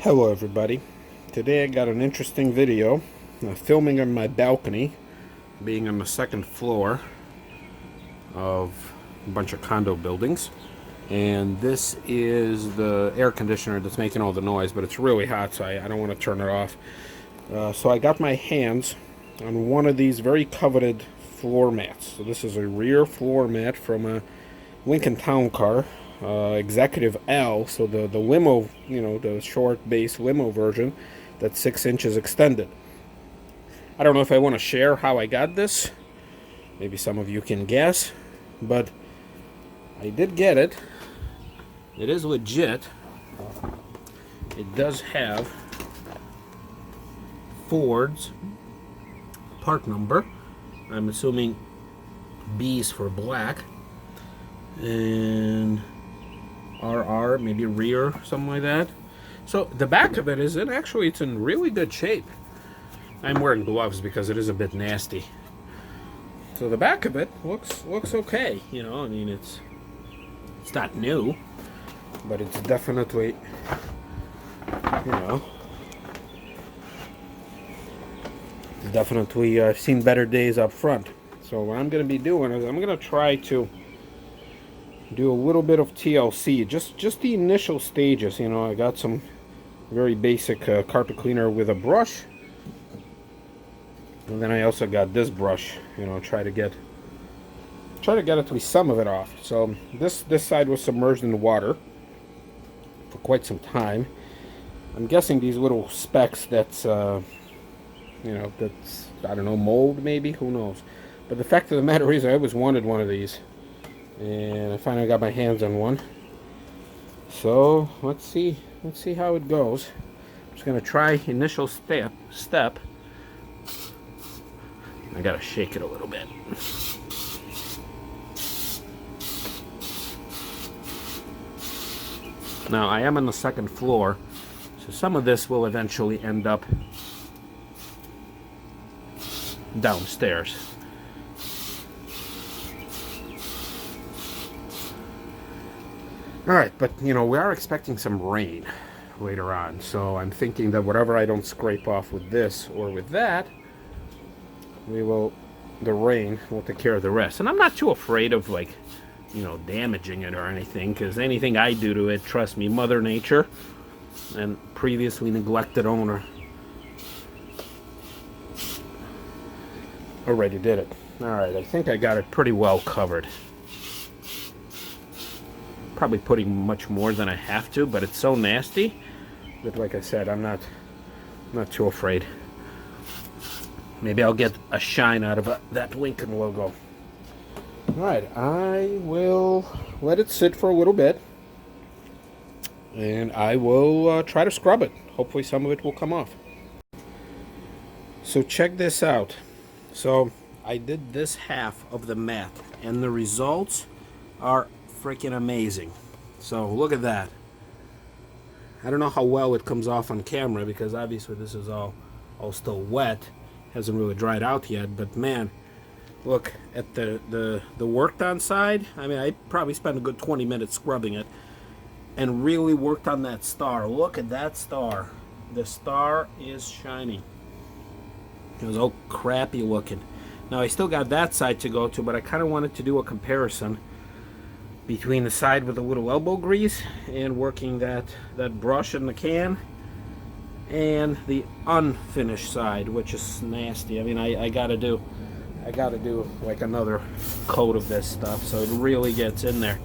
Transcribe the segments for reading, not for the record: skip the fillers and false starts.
Hello everybody. Today I got an interesting video filming on my balcony, being on the second floor of a bunch of condo buildings, and this is the air conditioner that's making all the noise, but it's really hot, so I don't want to turn it off. So I got my hands on one of these very coveted floor mats. So this is a rear floor mat from a Lincoln Town Car, Executive L, so the limo, the short base limo version that's 6 inches extended. I don't know if I want to share how I got this. Maybe some of you can guess, but I did get it. It is legit. It does have Ford's part number. I'm assuming B's for black, and RR, maybe rear, something like that. So the back of it is it's in really good shape. I'm wearing gloves because it is a bit nasty. So the back of it looks okay. I mean, it's not new, but it's definitely, I've seen better days up front. So what I'm going to be doing is I'm going to try to do a little bit of TLC, just the initial stages. I got some very basic carpet cleaner with a brush, and then I also got this brush. Try to get at least some of it off. So this side was submerged in the water for quite some time. I'm guessing these little specks, that's I don't know, mold maybe, who knows. But the fact of the matter is I always wanted one of these, and I finally got my hands on one. So let's see how it goes. I'm just gonna try initial step. I gotta shake it a little bit. Now I am on the second floor, so some of this will eventually end up downstairs. Alright, but we are expecting some rain later on, so I'm thinking that whatever I don't scrape off with this or with that, the rain will take care of the rest. And I'm not too afraid of damaging it or anything, because anything I do to it, trust me, Mother Nature and previously neglected owner already did it. Alright, I think I got it pretty well covered. Probably putting much more than I have to, but it's so nasty that, like I said, I'm not too afraid. Maybe I'll get a shine out of that Lincoln logo. Alright, I will let it sit for a little bit, and I will try to scrub it. Hopefully some of it will come off. So check this out. So I did this half of the mat, and the results are freaking amazing. So look at that. I don't know how well it comes off on camera, because obviously this is all still wet, hasn't really dried out yet, but man, look at the worked on side. I mean, I probably spent a good 20 minutes scrubbing it and really worked on that star. Look at that star. The star is shiny. It was all crappy looking. Now I still got that side to go to, but I kind of wanted to do a comparison between the side with a little elbow grease and working that brush in the can, and the unfinished side, which is nasty. I mean, I gotta do like another coat of this stuff so it really gets in there.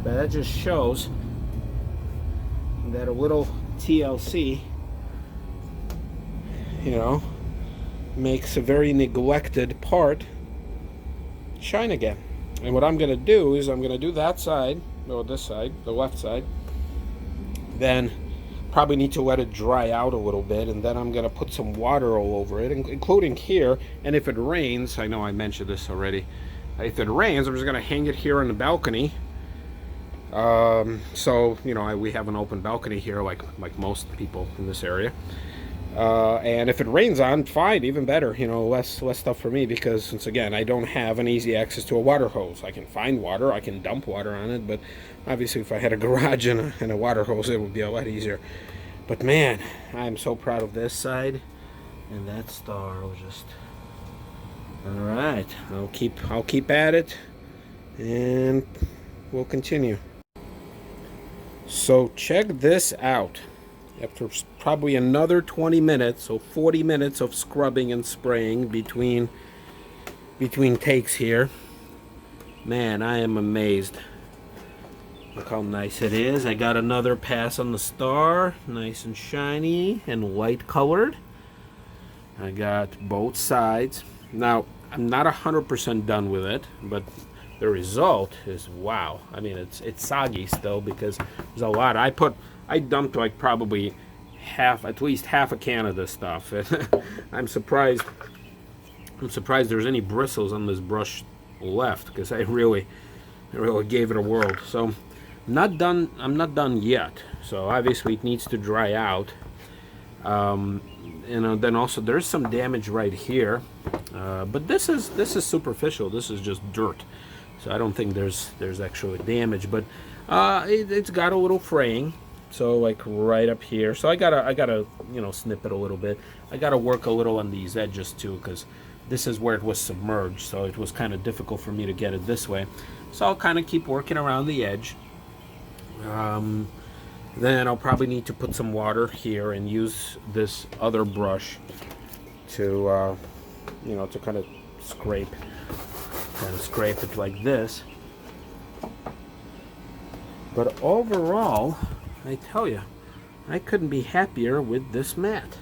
But that just shows that a little TLC, makes a very neglected part shine again. And what I'm going to do is I'm going to do that side, or this side, the left side, then probably need to let it dry out a little bit, and then I'm going to put some water all over it, including here. And if it rains, I know I mentioned this already, if it rains, I'm just going to hang it here on the balcony. So we have an open balcony here, like most people in this area, And if it rains on, fine, even better. You know, less stuff for me, because since again I don't have an easy access to a water hose. I can find water, I can dump water on it, but obviously if I had a garage and a water hose, it would be a lot easier. But man, I'm so proud of this side, and that star was just all right. I'll keep at it, and we'll continue. So check this out. After probably another 20 minutes, so 40 minutes of scrubbing and spraying between takes here, man, I am amazed. Look how nice it is. I got another pass on the star, nice and shiny and light colored. I got both sides. Now, I'm not 100% done with it, but the result is wow. I mean, it's soggy still because there's a lot. I dumped like probably at least half a can of this stuff. I'm surprised there's any bristles on this brush left, because I really gave it a whirl. So I'm not done yet. So obviously it needs to dry out. And then also there's some damage right here, but this is superficial. This is just dirt, so I don't think there's actually damage. But it's got a little fraying, so like right up here. So I gotta snip it a little bit. I gotta work a little on these edges too, because this is where it was submerged, so it was kind of difficult for me to get it this way. So I'll kind of keep working around the edge. Then I'll probably need to put some water here and use this other brush to, to kind of scrape it like this. But overall, I tell you, I couldn't be happier with this mat.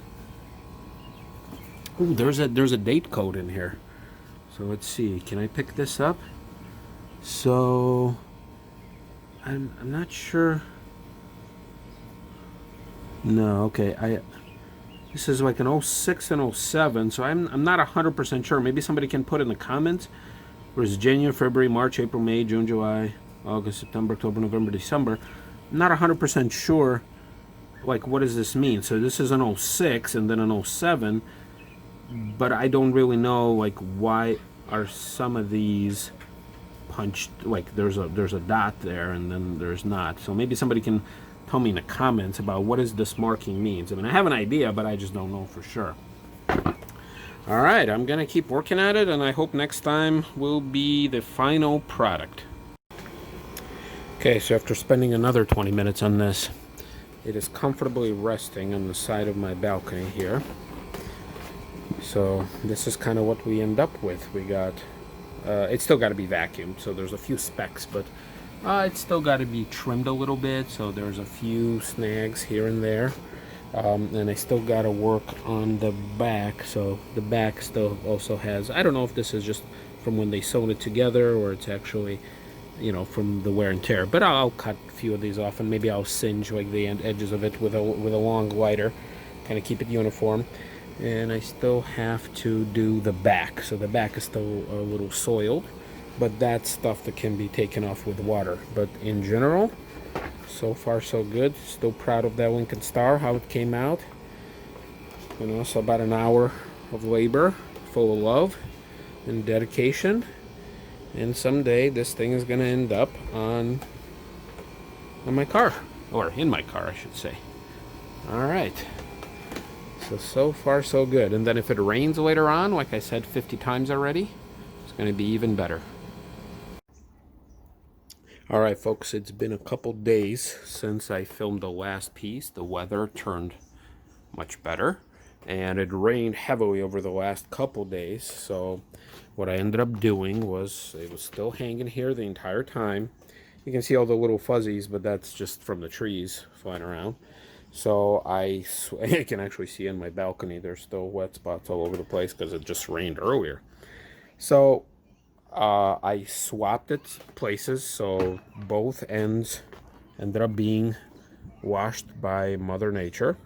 Ooh, there's a date code in here. So let's see, can I pick this up? So I'm not sure. No, okay. This is like an 06 and 07, so I'm not 100% sure. Maybe somebody can put in the comments. Whereas January, February, March, April, May, June, July, August, September, October, November, December. I'm not 100% sure, like, what does this mean? So this is an 06 and then an 07, but I don't really know, like, why are some of these punched, like there's a dot there and then there's not. So maybe somebody can tell me in the comments about what is this marking means. I mean, I have an idea, but I just don't know for sure. All right, I'm gonna keep working at it, and I hope next time will be the final product. Okay, so after spending another 20 minutes on this, it is comfortably resting on the side of my balcony here. So this is kind of what we end up with. We got, it's still got to be vacuumed, so there's a few specks, but it's still got to be trimmed a little bit, so there's a few snags here and there. And I still got to work on the back, so the back still also has, I don't know if this is just from when they sewed it together or it's actually, from the wear and tear, but I'll cut a few of these off, and maybe I'll singe like the edges of it with a long lighter, kind of keep it uniform. And I still have to do the back, so the back is still a little soiled, but that's stuff that can be taken off with water. But in general, so far so good. Still proud of that Lincoln Star, how it came out. So about an hour of labor, full of love and dedication, and someday this thing is going to end up on my car, or in my car I should say. All right, so far so good. And then if it rains later on, like I said 50 times already, it's going to be even better. All right, folks, it's been a couple days since I filmed the last piece. The weather turned much better, and it rained heavily over the last couple days. So what I ended up doing was, it was still hanging here the entire time. You can see all the little fuzzies, but that's just from the trees flying around. So I can actually see in my balcony there's still wet spots all over the place because it just rained earlier. So I swapped it places, so both ends ended up being washed by Mother Nature.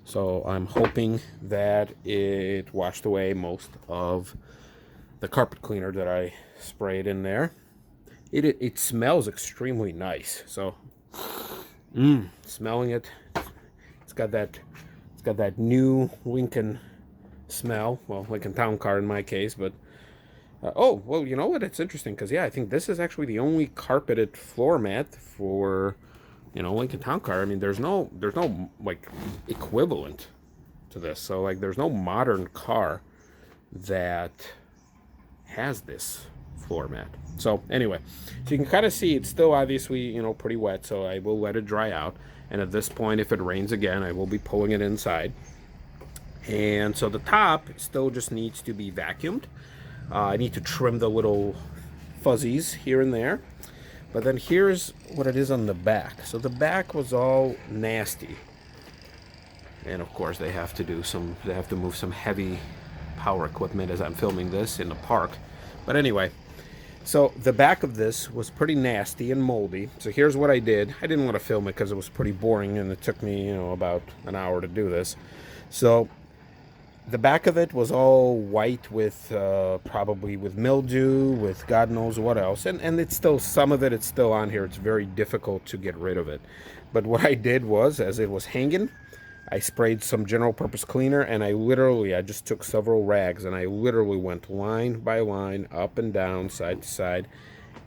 So I'm hoping that it washed away most of the carpet cleaner that I sprayed in there. It smells extremely nice. So smelling it, it's got It's got that new Lincoln smell. Well, Lincoln Town Car in my case, but oh, well, you know what? It's interesting because yeah, I think this is actually the only carpeted floor mat for, you know, Lincoln Town Car. I mean, there's no like equivalent to this. So like, there's no modern car that has this floor mat. So anyway, so you can kind of see it's still obviously, you know, pretty wet. So I will let it dry out. And at this point, if it rains again, I will be pulling it inside. And so the top still just needs to be vacuumed. I need to trim the little fuzzies here and there. But then here's what it is on the back. So the back was all nasty. And of course they have to move some heavy power equipment as I'm filming this in the park. But anyway, so the back of this was pretty nasty and moldy. So here's what I did. I didn't want to film it because it was pretty boring and it took me, you know, about an hour to do this. So the back of it was all white with probably with mildew, with God knows what else. And it's still, some of it's still on here. It's very difficult to get rid of it. But what I did was, as it was hanging, I sprayed some general purpose cleaner, and I just took several rags and I literally went line by line, up and down, side to side,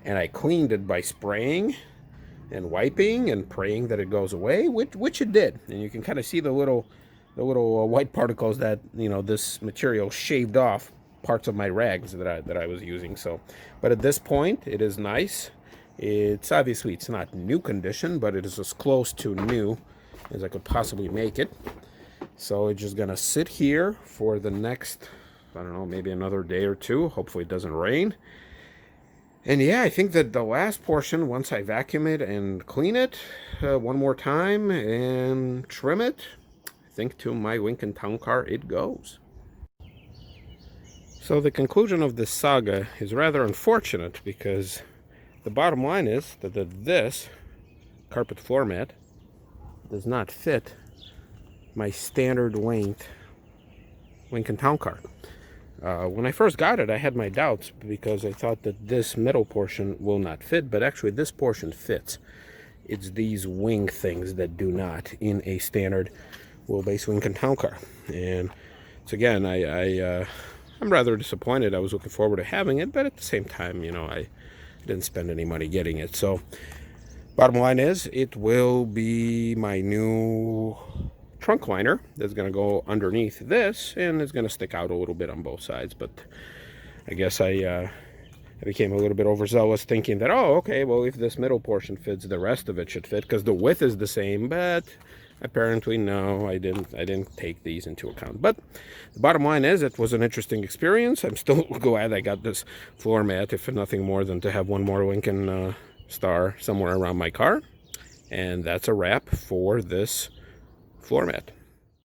and I cleaned it by spraying and wiping and praying that it goes away, which it did. And you can kind of see the little white particles that, you know, this material shaved off parts of my rags that I was using. So, but at this point, it is nice. It's obviously, it's not new condition, but it is as close to new as I could possibly make it. So it's just gonna sit here for the next, I don't know, maybe another day or two. Hopefully it doesn't rain. And yeah, I think that the last portion, once I vacuum it and clean it one more time and trim it, I think to my Lincoln Town Car it goes. So the conclusion of this saga is rather unfortunate because the bottom line is that this carpet floor mat does not fit my standard length Lincoln Town Car. When I first got it, I had my doubts because I thought that this middle portion will not fit, but actually this portion fits. It's these wing things that do not in a standard wheelbase Lincoln Town Car. And so again, I'm rather disappointed. I was looking forward to having it, but at the same time, you know, I didn't spend any money getting it. So bottom line is, it will be my new trunk liner that's going to go underneath this, and it's going to stick out a little bit on both sides. But I guess I became a little bit overzealous, thinking that, oh, okay, well, if this middle portion fits, the rest of it should fit, because the width is the same. But apparently, no, I didn't take these into account. But the bottom line is, it was an interesting experience. I'm still glad I got this floor mat, if for nothing more than to have one more Lincoln star somewhere around my car. And that's a wrap for this floor mat.